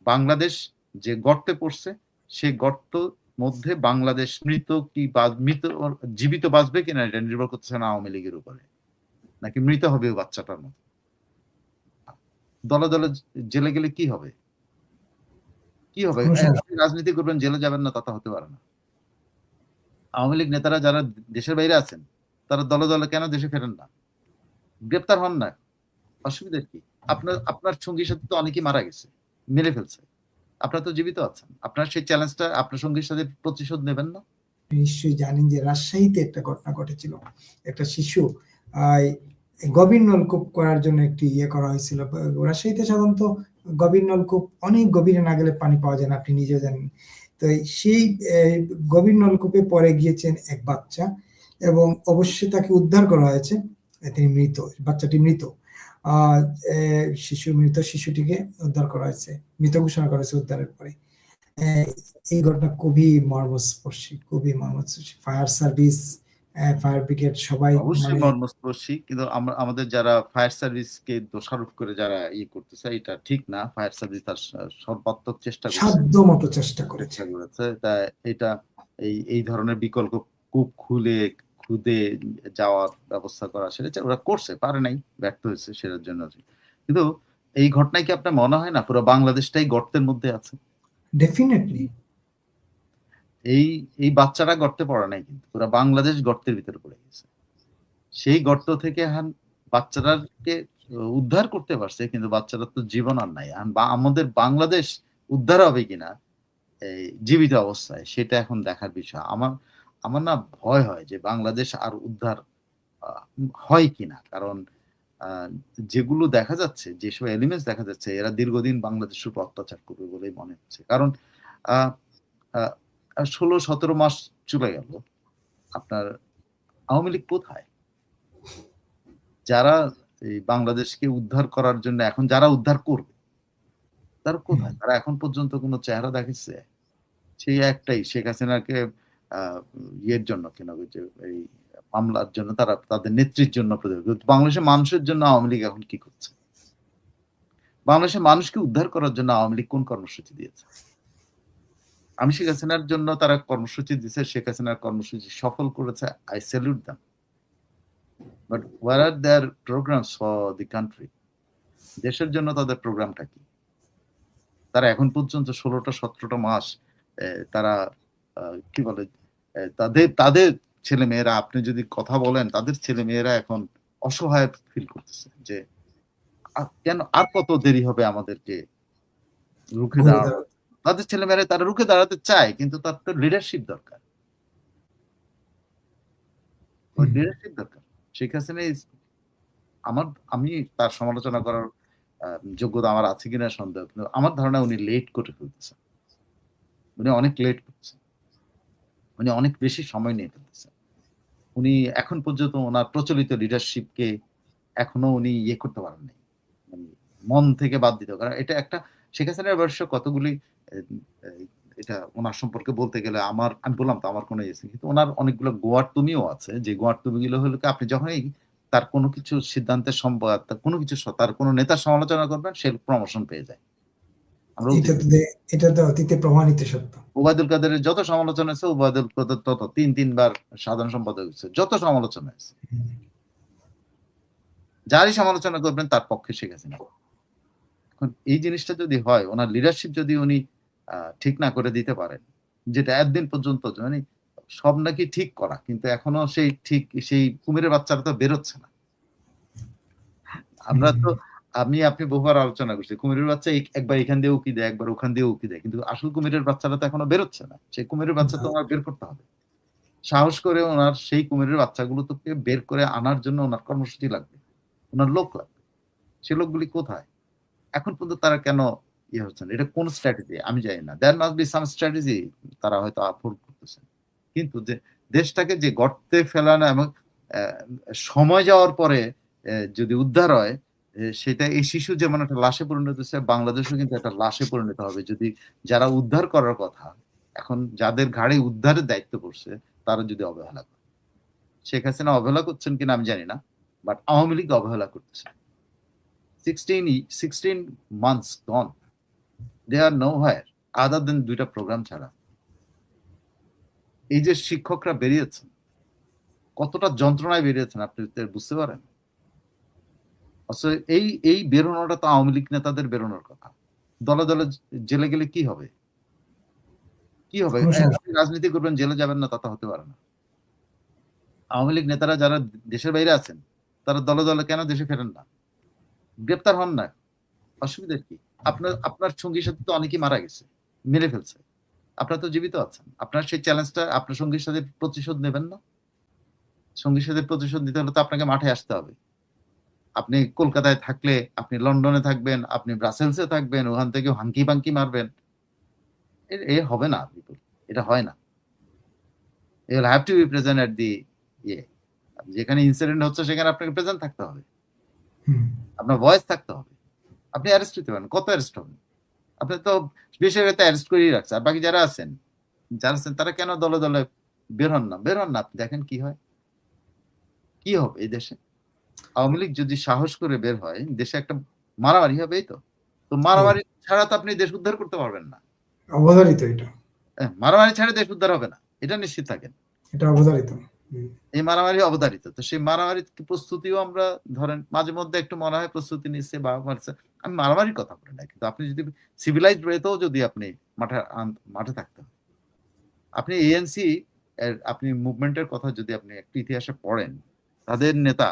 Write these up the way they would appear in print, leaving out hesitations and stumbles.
বাংলাদেশ যে গর্তে পড়ছে, সেই গর্ত মধ্যে বাংলাদেশ মৃত কি মৃত জীবিত বাঁচবে কিনা এটা নির্ভর করতেছে না আওয়ামী লীগের উপরে, নাকি মৃত হবে ওই বাচ্চাটার মতো। দলে দলে জেলে গেলে কি হবে? কি হবে? আপনি রাজনীতি করবেন, জেলে যাবেন না, তা তো হতে পারে না। আওয়ামী লীগ নেতারা যারা দেশের বাইরে আছেন, তারা দলে দলে কেন দেশে ফেরেন না? গ্রেপ্তার হন না, অসুবিধা কি? আপনার আপনার সঙ্গীর সাথে তো অনেকেই মারা গেছে, মেরে ফেলছে, আপনারা তো জীবিত আছেন। আপনার সেই চ্যালেঞ্জটা আপনার সঙ্গীর সাথে প্রতিশোধ নেবেন না? নিশ্চয়ই জানেন যে রাজশাহীতে একটা ঘটনা ঘটেছিল, একটা শিশু গভীর নলকূপ করার জন্য একটি করা হয়েছিল। রাজশাহীতে সাধারণত গভীর নলকূপ অনেক গভীরে না গেলে পানি পাওয়া যায় না, আপনি নিজেও জানেন। তো সেই গভীর নলকূপে পড়ে গিয়েছেন এক বাচ্চা, এবং অবশ্যই তাকে উদ্ধার করা হয়েছে। তিনি মৃত, বাচ্চাটি মৃত। শিশুটিকে উদ্ধার করা হয়েছে, মৃত ঘোষণা করা হয়েছে উদ্ধারের পরে। এই ঘটনা খুবই মর্মস্পর্শী, খুবই মর্মস্পর্শী। ফায়ার সার্ভিস, ফায়ার ব্রিগেড সবাই অবশ্যই মর্মস্পর্শী, কিন্তু আমাদের যারা ফায়ার সার্ভিসকে দোষারোপ করে যারা করতেছে, এটা ঠিক না। ফায়ার সার্ভিস তার সর্বাত্মক চেষ্টা করছে, সাধ্যমতো চেষ্টা করেছে। তা এটা এই ধরনের বিকল্প কূপ খুদে যাওয়ার ব্যবস্থা করা, সেটা ওরা করছে, পারে নাই, ব্যর্থ হয়েছে, সেটার জন্য। কিন্তু এই ঘটনায় কি আপনার মনে হয় না পুরো বাংলাদেশটাই গর্তের মধ্যে আছে? ডেফিনেটলি। এই এই বাচ্চারা গর্তে পড়ে নাই, কিন্তু পুরো বাংলাদেশ গর্তের ভিতরে পড়ে গেছে। সেই গর্ত থেকে বাচ্চারাকে উদ্ধার করতে পারছে, কিন্তু বাচ্চারা তো জীবন আর নাই। আমাদের বাংলাদেশ উদ্ধার হবে কিনা এই জীবিত অবস্থায়, সেটা এখন দেখার বিষয়। আমার আমার না ভয় হয় যে বাংলাদেশ আর উদ্ধার হয় কিনা, কারণ যেগুলো দেখা যাচ্ছে, যেসব এলিমেন্টস দেখা যাচ্ছে, এরা দীর্ঘদিন বাংলাদেশের উপর অত্যাচার করবে বলেই মনে হচ্ছে। কারণ 16-17 মাস চলে গেল, আপনার আওয়ামী লীগ কোথায়? যারা এই বাংলাদেশকে উদ্ধার করার জন্য এখন যারা উদ্ধার করবে, তারা কোথায়? তারা এখন পর্যন্ত কোনো চেহারা দেখেছে? সেই একটাই, শেখ হাসিনাকে ইয়ের জন্য কেন, এই মামলার জন্য, তারা তাদের নেত্রীর জন্য। বাংলাদেশের মানুষের জন্য আওয়ামী লীগ এখন কি করছে? বাংলাদেশের মানুষকে উদ্ধার করার জন্য আওয়ামী লীগ কোন কর্মসূচি দিয়েছে? আমি শেখ হাসিনার জন্য তারা কর্মসূচি দিয়েছে, শেখ হাসিনার কর্মসূচি সফল করেছে, I salute them. But where are their programs for the country? দেশের জন্য তাদের প্রোগ্রামটা কি? তারা এখন পর্যন্ত 16-17টা মাস তারা কি বলে, তাদের তাদের ছেলে মেয়েরা, আপনি যদি কথা বলেন, তাদের ছেলে মেয়েরা এখন অসহায় ফিল করতেছে যে কেন আর কত দেরি হবে আমাদেরকে রুখে দাঁড়ানো। তাদের ছেলে মেয়েরা তারা রুখে দাঁড়াতে চায়, কিন্তু তার তো লিডারশিপ দরকার। লিডারশিপ দরকার। শেখ হাসিনা আমি তার সমালোচনা করার যোগ্যতা আমার আছে কিনা সন্দেহ, কিন্তু আমার ধারণা উনি লেট করে ফেলতেছেন। উনি অনেক লেট করছেন, উনি অনেক বেশি সময় নিয়ে ফেলতেছেন। উনি এখন পর্যন্ত ওনার প্রচলিত লিডারশিপকে এখনো উনি করতে পারেন নাই, মানে মন থেকে বাদ দিতে। কারণ এটা একটা, শেখ হাসিনার অবশ্য কতগুলি এটা ওনার সম্পর্কে বলতে গেলে আমি বললাম তো আমার কোনো ইয়ে, কিন্তু ওনার অনেকগুলো গোয়ার তুমিও আছে, যে গোয়ার তুমিগুলো হলো আপনি যখনই তার কোনো কিছু সিদ্ধান্তের তার কোনো কিছু তার কোনো নেতার সমালোচনা করবেন, সে প্রমোশন পেয়ে যায়। এটা তো অতীতে প্রমাণিত সত্য। ওবায়দুল কাদেরের যত সমালোচনা হয়েছে, ওবায়দুল কাদের তত 3-3 বার সাধারণ সম্পাদক হয়েছে, যত সমালোচনা হয়েছে। যারই সমালোচনা করবেন তার পক্ষে শেখ হাসিনা। এখন এই জিনিসটা যদি হয়, ওনার লিডারশিপ যদি উনি ঠিক না করে দিতে পারেন, যেটা একদিন পর্যন্ত মানে সব নাকি ঠিক করা, কিন্তু এখনো সেই কুমিরের বাচ্চারা তো বেরোচ্ছে না। আমরা তো আপনি বহুবার আলোচনা করছি, কুমিরের বাচ্চা একবার এখান দিয়ে উকি দেয়, একবার ওখান দিয়ে উকি দেয়, কিন্তু আসল কুমিরের বাচ্চারা তো এখনো বেরোচ্ছে না। সেই কুমিরের বাচ্চা তো ওনার বের করতে হবে। সাহস করে ওনার সেই কুমিরের বাচ্চাগুলো তো বের করে আনার জন্য ওনার কর্মসূচি লাগবে, ওনার লোক লাগবে। সে লোকগুলি কোথায়? এখন পর্যন্ত তারা কেন হচ্ছে না? এটা কোন স্ট্র্যাটেজি আমি জানি না। There must be some strategy, তারা হয়তো আফোর্ড করতেছেন। কিন্তু যে দেশটাকে যে গর্তে ফেলানো এবং সময় যাওয়ার পরে যদি উদ্ধার হয়, সেটা এই শিশু যেমন একটা লাশে পরিণত হচ্ছে, বাংলাদেশও কিন্তু একটা লাশে পরিণত হবে যদি যারা উদ্ধার করার কথা, এখন যাদের ঘাড়ে উদ্ধারের দায়িত্ব পড়ছে, তারা যদি অবহেলা করে। শেখ হাসিনা অবহেলা করছেন কিনা আমি জানি না, বাট আওয়ামী লীগ অবহেলা করতেছে। 16 months gone. They are nowhere other than 2টা প্রোগ্রাম ছাড়া। এই যে শিক্ষকরা বেরিয়েছেন, কতটা যন্ত্রণায় বেরিয়েছেন আপনি বুঝতে পারেন? এই এই বেরোনোটা তো আওয়ামী লীগ নেতাদের বেরোনোর কথা। দলে দলে জেলে গেলে কি হবে? কি হবে? আপনি রাজনীতি করবেন, জেলে যাবেন না, তা তো হতে পারে না। আওয়ামী লীগ নেতারা যারা দেশের বাইরে আছেন, তারা দলে দলে কেন দেশে ফেরেন না? গ্রেপ্তার হন না, অসুবিধা কি? আপনার সঙ্গীর সাথে তো অনেকেই মারা গেছে, মেরে ফেলছে। আপনারা তো জীবিত আছেন। আপনার সেই চ্যালেঞ্জটা আপনার সঙ্গীর সাথে প্রতিশোধ নেবেন না? সঙ্গীর সাথে প্রতিশোধ নিতে হলে তো আপনাকে মাঠে আসতে হবে। আপনি কলকাতায় থাকলে, আপনি লন্ডনে থাকবেন, আপনি ব্রাসেলসে থাকবেন, ওখান থেকে হাঙ্কি পাঙ্কি মারবেন, এ হবে না বিপুল, এটা হয় না। You will have to be present at the ইয়ে, যেখানে ইনসিডেন্ট হচ্ছে সেখানে আপনাকে প্রেজেন্ট থাকতে হবে, আপনার ভয়েস থাকতে হবে। আপনি অ্যারেস্ট হতে পারেন, কত অ্যারেস্ট হবেন? আপনি তো বেশি অ্যারেস্ট করেই রাখছে। আর বাকি যারা আছেন তারা কেন দলে দলে বের হন না? বের হন না, আপনি দেখেন কি হয়, কি হবে এই দেশে। আওয়ামী লীগ যদি সাহস করে বের হয়, দেশে একটা মারামারি হবে। এই তো, তো মারামারি ছাড়া তো আপনি দেশ উদ্ধার করতে পারবেন না। অবধারিত এটা, মারামারি ছাড়া দেশ উদ্ধার হবে না, এটা নিশ্চিত থাকেন। এটা অবধারিত। এই মারামারি অবধারিত। তো সেই মারামারির প্রস্তুতিও আমরা ধরেন মাঝে মধ্যে একটু মনে হয় প্রস্তুতি নিচ্ছে বা মারছে। আমি মারামারির কথা বলি না, কিন্তু আপনি যদি সিভিলাইজড ওয়েতেও যদি আপনি মাঠে থাকতে হয়। আপনি এএনসি আপনি মুভমেন্টের কথা যদি আপনি একটু ইতিহাসে পড়েন, তাদের নেতা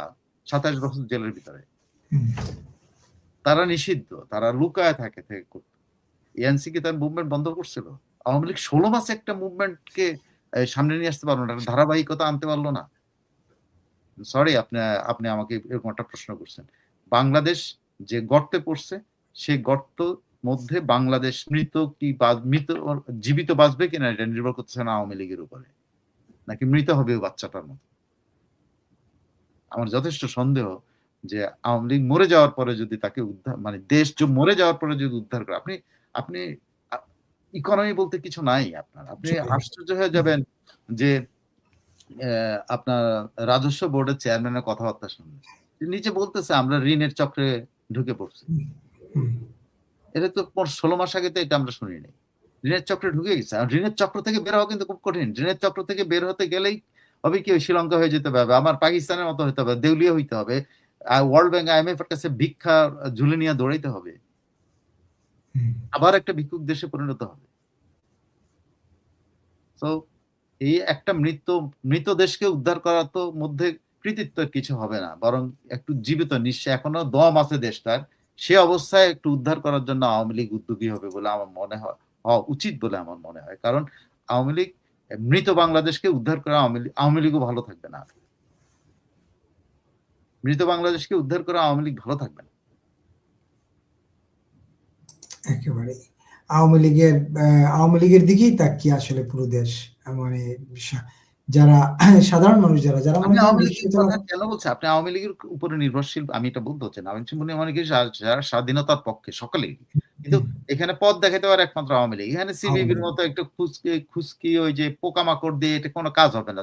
27 বছর জেলের ভিতরে, তারা নিষিদ্ধ, তারা লুকায় থাকে এএনসি কি তার মুভমেন্ট বন্ধ করছিল? আওয়ামী লীগ 16 মাসে একটা মুভমেন্টকে সামনে নিয়ে আসতে পারলো না, ধারাবাহিকতা আনতে পারলো না। সরি, আপনি আমাকে এরকম একটা প্রশ্ন করছেন। বাংলাদেশ যে গর্তে পড়ছে, সেই গর্ত মধ্যে বাংলাদেশ মৃত কি জীবিত বাঁচবে কিনা এটা নির্ভর করতেছে না আওয়ামী লীগের উপরে, নাকি মৃত হবে বাচ্চাটার মতো। আমার যথেষ্ট সন্দেহ যে আওয়ামী লীগ মরে যাওয়ার পরে যদি তাকে উদ্ধার, মানে দেশ মরে যাওয়ার পরে যদি উদ্ধার করে, আপনি ইকোনমি বলতে কিছু নাই আপনার। আপনি আশ্চর্য হয়ে যাবেন যে আপনার রাজস্ব বোর্ডের চেয়ারম্যানের কথাবার্তা শুনবেন, নিচে বলতেছে আমরা ঋণের চক্রে ঢুকে পড়ছি। এটা তো 16 মাস আগে তো এটা আমরা শুনিনি। ঋণের চক্রে ঢুকে গেছে। আর ঋণের চক্র থেকে বের হওয়া কিন্তু খুব কঠিন। ঋণের চক্র থেকে বের হতে গেলেই হবে কি, শ্রীলঙ্কা হয়ে যেতে হবে, আমার পাকিস্তানের মতো হতে হবে, দেউলিয়া হইতে হবে, ওয়ার্ল্ড ব্যাংক IMF এর কাছে ভিক্ষা ঝুলে নিয়ে দৌড়াইতে হবে, আবার একটা ভিক্ষুক দেশে পরিণত হবে। তো এই একটা মৃত দেশকে উদ্ধার করার তো মধ্যে কৃতিত্ব কিছু হবে না, বরং একটু জীবিত নিঃশ্বাস এখনো দম আছে দেশটার, সে অবস্থায় একটু উদ্ধার করার জন্য আওয়ামী লীগ উদ্যোগী হবে বলে আমার মনে হয়, হওয়া উচিত বলে আমার মনে হয়। কারণ আওয়ামী লীগ মৃত বাংলাদেশকে উদ্ধার করে আওয়ামী লীগও ভালো থাকবে না। মৃত বাংলাদেশকে উদ্ধার করে আওয়ামী লীগ ভালো থাকবে না একেবারে। আওয়ামী লীগের দিকেই তাকিয়ে আসলে পুরো দেশ, মানে যারা সাধারণ মানুষ যারা আপনি আওয়ামী লীগের কথা কেন বলছেন? আপনি আওয়ামী লীগের উপরে নির্ভরশীল, আমি এটা বলতে হচ্ছে না। আমি মনে করি যারা স্বাধীনতার পক্ষে সকলেই, কিন্তু এখানে পথ দেখাতে পারে একমাত্র আওয়ামী লীগ। এখানে সিবিবির মতো একটু খুশকি ওই যে পোকামাকড় দিয়ে এটা কোনো কাজ হবে না।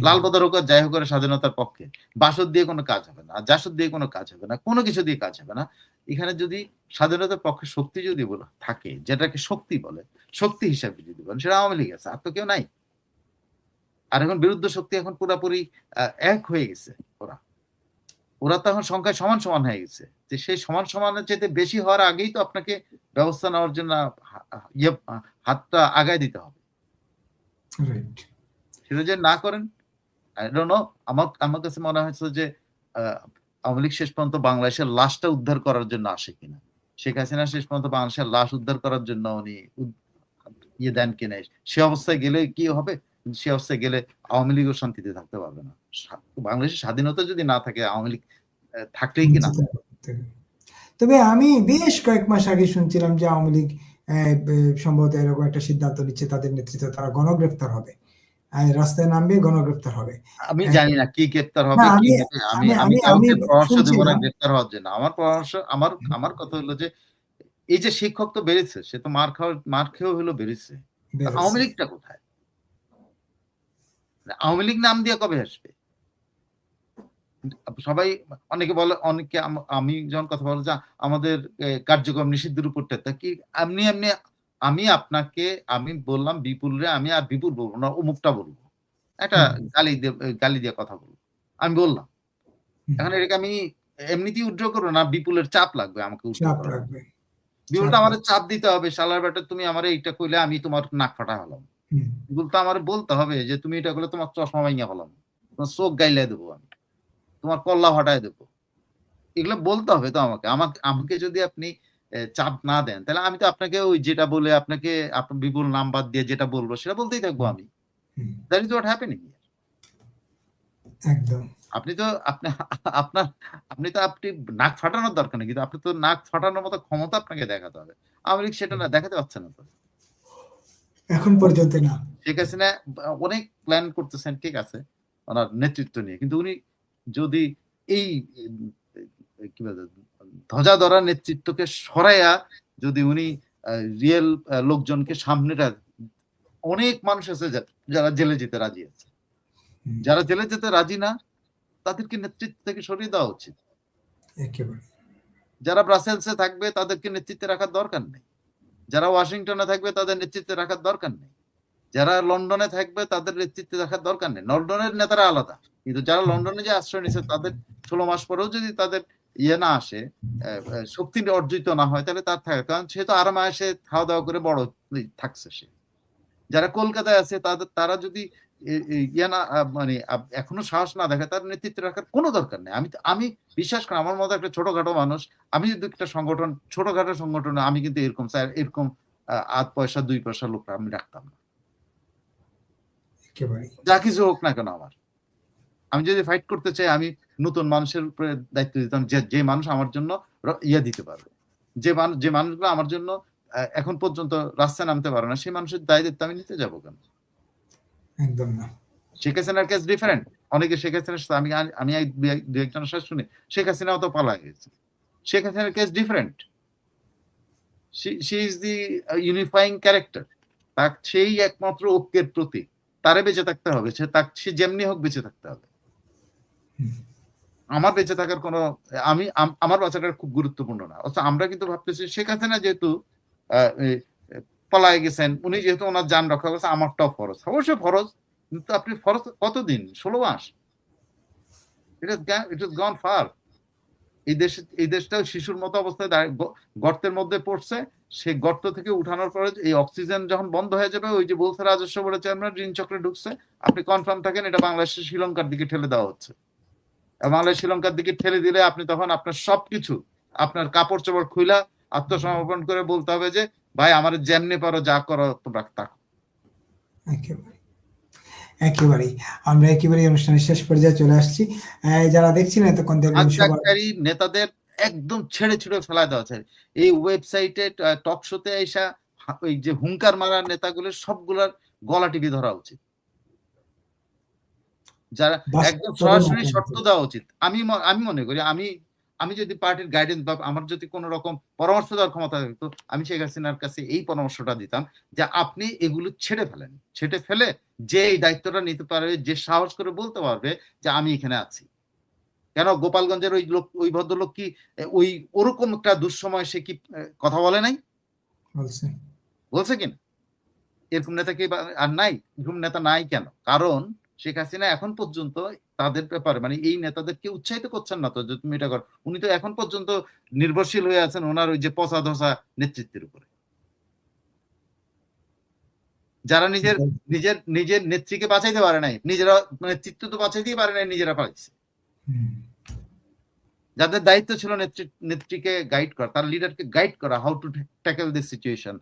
লালবদর হোক যাই হোক করে স্বাধীনতার পক্ষে, বাসদ দিয়ে কোনো কাজ হবে না, জাসদ দিয়ে কোনো কাজ হবে না, কোনো কিছু দিয়ে কাজ হবে না। এখানে যদি স্বাধীনতার পক্ষে শক্তি যদি থাকে, যেটাকে শক্তি বলে, শক্তি হিসাবে যদি বলেন, সেটা আওয়ামী লীগ আছে, আর তো কেউ নাই। আর এখন বিরুদ্ধ শক্তি এখন পুরাপুরি এক হয়ে গেছে। ওরা তো এখন সংখ্যায় সমান সমান হয়ে গেছে। যে সেই সমান সমানের চাইতে বেশি হওয়ার আগেই তো আপনাকে ব্যবস্থা নেওয়ার জন্য হাতটা আগায় দিতে হবে। সেটা যে না করেন, আই ডোন্ট নো। আমার কাছে মনে হয়েছে যে আওয়ামী লীগ শেষ পর্যন্ত বাংলাদেশের লাশটা উদ্ধার করার জন্য আসে কিনা, শেখ হাসিনা শেষ পর্যন্ত বাংলাদেশের লাশ উদ্ধার করার জন্য উনি দেন কিনা, সে অবস্থায় গেলে কি হবে? সে অবস্থায় গেলে আওয়ামী লীগও শান্তিতে থাকতে পারবে না। বাংলাদেশের স্বাধীনতা যদি না থাকে, আওয়ামী লীগ থাকলেই কি না। তবে আমি বেশ কয়েক মাস আগে শুনছিলাম যে আওয়ামী লীগ সম্ভবত এরকম একটা সিদ্ধান্ত নিচ্ছে, তাদের নেতৃত্বে তারা গণগ্রেফতার হবে, রাস্তায় নামবে, গণগ্রেফতার হবে। আমি জানি না কি গ্রেফতার হবে, কি হবে। আমি কাউকে পরামর্শ দেবো না গ্রেফতার হওয়ার জন্য। আমার পরামর্শ, আমার কথা হলো যে এই যে শিক্ষক তো বেরিয়েছে, সে তো মার খেয়েও হলো বেরিয়েছে, আওয়ামী লীগটা কোথায়? আওয়ামী লীগ নাম দিয়ে কবে আসবে? সবাই অনেকে বলে, অনেকে আমি যখন কথা বলবো যে আমাদের কার্যক্রম নিষিদ্ধের উপর তা কি এমনি এমনি আমি আপনাকে আমি বললাম বিপুল রে, আমি আর বিপুল বলবো না, অমুকটা বলবো, একটা গালি দিয়ে কথা বলবো, আমি বললাম। এখন এটাকে আমি এমনিতেই উইথড্র করবো না, বিপুলের চাপ লাগবে আমাকে উইথড্র চাপ করার। লাগবে। বিপুলটা আমার চাপ দিতে হবে, শালার বেটা তুমি আমার এইটা কইলে আমি তোমার নাক ফাটা হলাম। বিপুল তো আমার বলতে হবে যে তুমি এটা করলে তোমার চশমা ভাঙিয়া হলাম, তোমার চোখ গাইলে দেবো, আমি তোমার কল্লা ফাটায় দেবো। এগুলো বলতে হবে তো আমাকে। আমাকে যদি আপনি চাপ না দেন, তাহলে আমি তো আপনাকে ওই যেটা বলে আপনাকে আপনার বিপুল নাম বাদ দিয়ে যেটা বলবো সেটা বলতেই থাকবো আমি। That is what happening. একদম। আপনি তো আপনার আপনি তো আপনি নাক ফাটানোর দরকার নেই, কিন্তু আপনি তো নাক ফাটানোর মতো ক্ষমতা আপনাকে দেখাতে হবে। আওয়ামী লীগ সেটা না, দেখাতে পারছে না তো এখন পর্যন্ত না। শেখ হাসিনা অনেক প্ল্যান করতেছেন, ঠিক আছে, ওনার নেতৃত্ব নিয়ে, কিন্তু উনি যদি এই কি বলে ধ্বজা ধরা নেতৃত্বকে সরাইয়া যদি উনি রিয়েল লোকজনকে সামনে অনেক মানুষ আছে যারা জেলে যেতে রাজি আছে, যারা জেলে যেতে রাজি না তাদেরকে নেতৃত্ব থেকে সরিয়ে দেওয়া উচিত। যারা ব্রাসেলসে থাকবে তাদেরকে নেতৃত্বে রাখার দরকার নেই, যারা ওয়াশিংটনে থাকবে তাদের নেতৃত্বে রাখার দরকার নেই, যারা লন্ডনে থাকবে তাদের নেতৃত্বে রাখার দরকার নেই। লন্ডনের নেতারা আলাদা, কিন্তু যারা লন্ডনে যে আশ্রয় নিচ্ছে তাদের 16 মাস পরেও যদি তাদের ইয়ে না আসে, শক্তি অর্জিত না হয়, তাহলে তার থাকে, কারণ সে তো আরামায়েশে খাওয়া দাওয়া করে বড় থাকছে সে। যারা কলকাতায় আছে তারা যদি ইয়ে না মানে এখনো সাহস না দেখে, তার নেতৃত্ব রাখার কোনো দরকার নেই। আমি বিশ্বাস করি, আমার মতো একটা ছোটখাটো মানুষ, আমি যদি একটা সংগঠন, ছোটখাটো সংগঠনে আমি কিন্তু এরকম 8 পয়সা 2 পয়সা লোক আমি রাখতাম না, যা কিছু হোক না কেন। আমি যদি ফাইট করতে চাই, আমি নতুন মানুষের উপরে দায়িত্ব দিতাম, যে মানুষ আমার জন্য ইয়ে দিতে পারবে, যে মানুষগুলো আমার জন্য এখন পর্যন্ত রাস্তায় নামতে পারে না, সেই মানুষের দায়িত্ব আমি নিতে যাবো কেন? একদম না। শেখ হাসিনার কেস ডিফারেন্ট। অনেকে শেখ হাসিনার সাথে আমি দু একজনের সাথে শুনি শেখ হাসিনাও তো পালা গেছে। শেখ হাসিনার case different. She is the unifying character. সেই একমাত্র ঐক্যের প্রতীক। তারে বেঁচে থাকতে হবে, সে যেমনি হোক বেঁচে থাকতে হবে। আমার বেঁচে থাকার কোনো আমার বাঁচাটা খুব গুরুত্বপূর্ণ না। অথচ আমরা কিন্তু ভাবতেছি শেখ হাসিনা যেহেতু পলায় গেছেন, উনি যেহেতু ওনার যান রক্ষা করছে, আমারটাও ফরজ। অবশ্যই ফরজ, কিন্তু আপনি ফরজ কতদিন? 16 মাস। It is gone fur. এই দেশটাও শিশুর মতো অবস্থায় গর্তের মধ্যে পড়ছে। সেই গর্ত থেকে উঠানোর পরে এই অক্সিজেন যখন বন্ধ হয়ে যাবে, ওই যে বলছে রাজস্ব বোর্ডের চেয়ারম্যান ঋণ চক্রে ঢুকছে, আপনি কনফার্ম থাকেন এটা বাংলাদেশের শ্রীলঙ্কার দিকে ঠেলে দেওয়া হচ্ছে। বাংলাদেশ শ্রীলঙ্কার দিকে ঠেলে দিলে আপনি তখন আপনার সবকিছু, আপনার কাপড় চোপড় খুইলা আত্মসমর্পণ করে বলতে হবে যে ভাই আমার যেমনি পারো যা করো তোমরা তা। একেবারেই আমরা একেবারেই অনুষ্ঠানের শেষ পর্যায়ে চলে আসছি। যারা দেখছেন এতক্ষণ দেখবেন সরকারি নেতাদের একদম ছেড়ে ছুড়ে ফেলা দেওয়া আছে। এই ওয়েবসাইটে টক শোতে এসা ওই যে হুঙ্কার মারা নেতাগুলোর সবগুলার গলা টিপে ধরা উচিত, যারা একদম সরাসরি শর্ত দেওয়া উচিত। আমি মনে করি আমি যদি পার্টির গাইডেন্স বা আমার যদি কোন রকম পরামর্শ দেওয়ার ক্ষমতা থাকতো, আমি শেখ হাসিনার কাছে এই পরামর্শটা দিতাম যে আপনি এগুলো ছেড়ে ফেলেন, ছেড়ে ফেলে যে এই দায়িত্বটা নিতে পারবে, যে সাহস করে বলতে পারবে যে আমি এখানে আছি। কেন গোপালগঞ্জের ওই ভদ্রলোক কি ওরকম একটা দুঃসময় সে কি কথা বলে নাই? বলছে কিনা? এরকম নেতা কি আর নাই? এরকম নেতা নাই কেন? কারণ শেখ হাসিনা এখন পর্যন্ত তাদের ব্যাপারে মানে এই নেতাদেরকে উৎসাহিত করছেন না তো যে তুমি এটা কর। উনি তো এখন পর্যন্ত নির্ভরশীল হয়ে আছেন ওনার ওই যে পচা ধসা নেতৃত্বের উপরে, যারা নিজের নেত্রীকে বাঁচাইতে পারে নাই, নিজেরা নেতৃত্ব তো বাঁচাইতেই পারে নাই, নিজেরা পালাইছে। যাদের দায়িত্ব ছিল নেত্রীকে গাইড করা, তার লিডারকে গাইড করা, how to tackle this situation,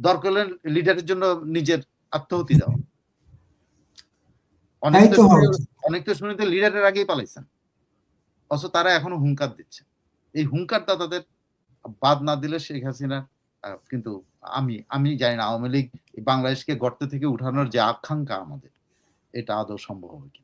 দরকার হলে লিডারের জন্য নিজের আত্মাহুতি দেওয়া। অনেক তো শুনে তো লিডারের আগেই পালাইছেন, অথচ তারা এখনো হুঙ্কার দিচ্ছে। এই হুঙ্কারটা তাদের বাদ না দিলে শেখ হাসিনা কিন্তু আমি জানি না আওয়ামী লীগ বাংলাদেশকে গর্ত থেকে উঠানোর যে আকাঙ্ক্ষা আমাদের, এটা আদৌ সম্ভব হবে।